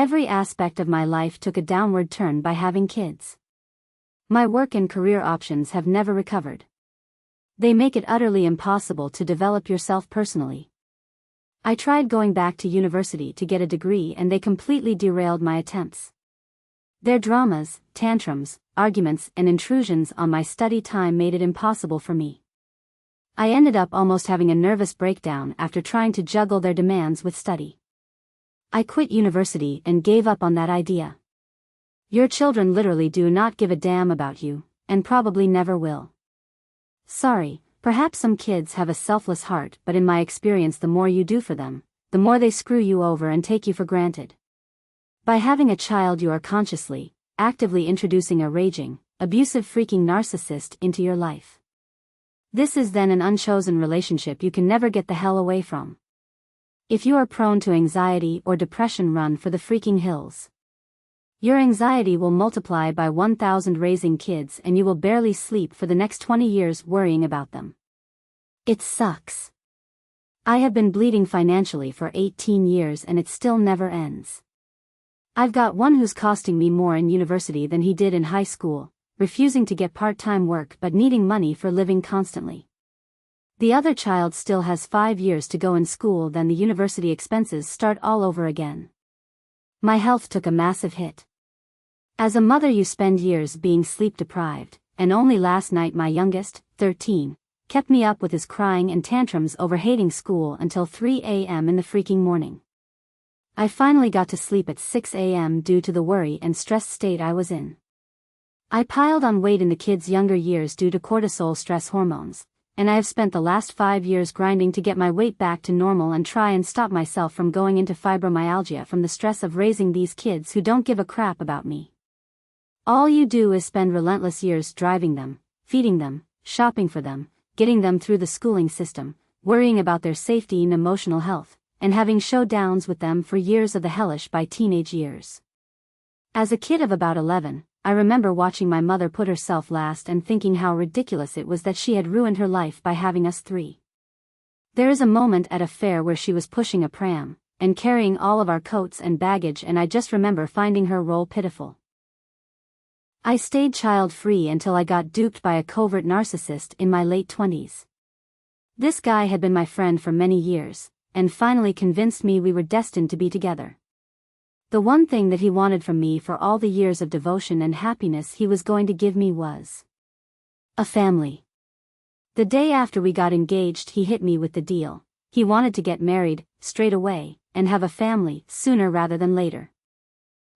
Every aspect of my life took a downward turn by having kids. My work and career options have never recovered. They make it utterly impossible to develop yourself personally. I tried going back to university to get a degree and they completely derailed my attempts. Their dramas, tantrums, arguments, and intrusions on my study time made it impossible for me. I ended up almost having a nervous breakdown after trying to juggle their demands with study. I quit university and gave up on that idea. Your children literally do not give a damn about you, and probably never will. Sorry, perhaps some kids have a selfless heart, but in my experience the more you do for them, the more they screw you over and take you for granted. By having a child you are consciously, actively introducing a raging, abusive freaking narcissist into your life. This is then an unchosen relationship you can never get the hell away from. If you are prone to anxiety or depression, run for the freaking hills. Your anxiety will multiply by 1,000 raising kids and you will barely sleep for the next 20 years worrying about them. It sucks. I have been bleeding financially for 18 years and it still never ends. I've got one who's costing me more in university than he did in high school, refusing to get part-time work but needing money for living constantly. The other child still has 5 years to go in school, then the university expenses start all over again. My health took a massive hit. As a mother you spend years being sleep deprived, and only last night my youngest, 13, kept me up with his crying and tantrums over hating school until 3 a.m. in the freaking morning. I finally got to sleep at 6 a.m. due to the worry and stressed state I was in. I piled on weight in the kids' younger years due to cortisol stress hormones, and I have spent the last 5 years grinding to get my weight back to normal and try and stop myself from going into fibromyalgia from the stress of raising these kids who don't give a crap about me. All you do is spend relentless years driving them, feeding them, shopping for them, getting them through the schooling system, worrying about their safety and emotional health, and having showdowns with them for years of the hellish by teenage years. As a kid of about 11, I remember watching my mother put herself last and thinking how ridiculous it was that she had ruined her life by having us 3. There is a moment at a fair where she was pushing a pram, and carrying all of our coats and baggage, and I just remember finding her role pitiful. I stayed child-free until I got duped by a covert narcissist in my late 20s. This guy had been my friend for many years, and finally convinced me we were destined to be together. The one thing that he wanted from me for all the years of devotion and happiness he was going to give me was a family. The day after we got engaged he hit me with the deal. He wanted to get married, straight away, and have a family, sooner rather than later.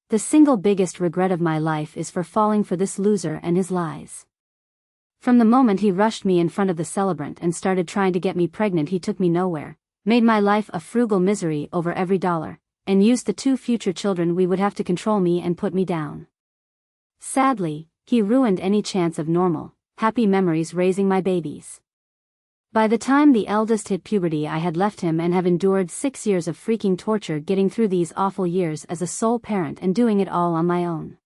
The single biggest regret of my life is for falling for this loser and his lies. From the moment he rushed me in front of the celebrant and started trying to get me pregnant, he took me nowhere, made my life a frugal misery over every dollar, and used the 2 future children we would have to control me and put me down. Sadly, he ruined any chance of normal, happy memories raising my babies. By the time the eldest hit puberty I had left him and have endured 6 years of freaking torture getting through these awful years as a sole parent and doing it all on my own.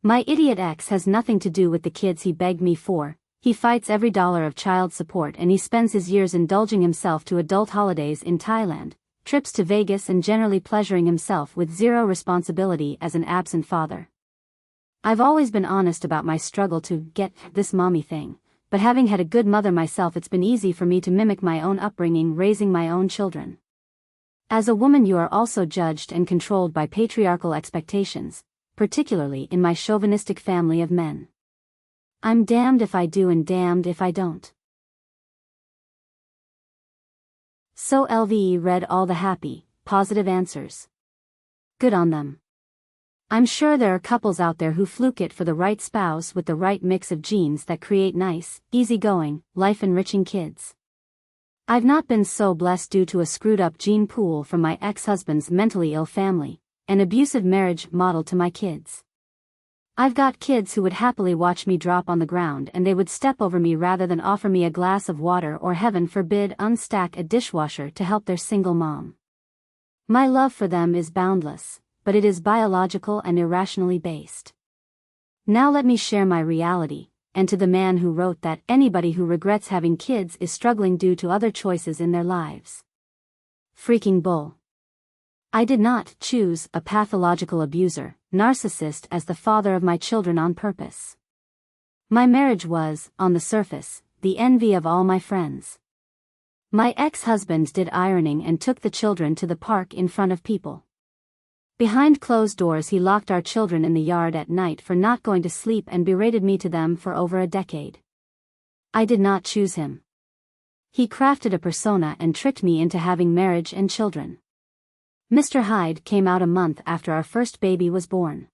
My idiot ex has nothing to do with the kids he begged me for. He fights every dollar of child support and he spends his years indulging himself to adult holidays in Thailand, trips to Vegas, and generally pleasuring himself with zero responsibility as an absent father. I've always been honest about my struggle to get this mommy thing, but having had a good mother myself it's been easy for me to mimic my own upbringing raising my own children. As a woman you are also judged and controlled by patriarchal expectations, particularly in my chauvinistic family of men. I'm damned if I do and damned if I don't. So LVE read all the happy, positive answers. Good on them. I'm sure there are couples out there who fluke it for the right spouse with the right mix of genes that create nice, easygoing, life-enriching kids. I've not been so blessed due to a screwed-up gene pool from my ex-husband's mentally ill family, an abusive marriage model to my kids. I've got kids who would happily watch me drop on the ground and they would step over me rather than offer me a glass of water or, heaven forbid, unstack a dishwasher to help their single mom. My love for them is boundless, but it is biological and irrationally based. Now let me share my reality, and to the man who wrote that anybody who regrets having kids is struggling due to other choices in their lives. Freaking bull. I did not choose a pathological abuser, narcissist as the father of my children on purpose. My marriage was, on the surface, the envy of all my friends. My ex-husband did ironing and took the children to the park in front of people. Behind closed doors he locked our children in the yard at night for not going to sleep and berated me to them for over a decade. I did not choose him. He crafted a persona and tricked me into having marriage and children. Mr. Hyde came out a month after our first baby was born.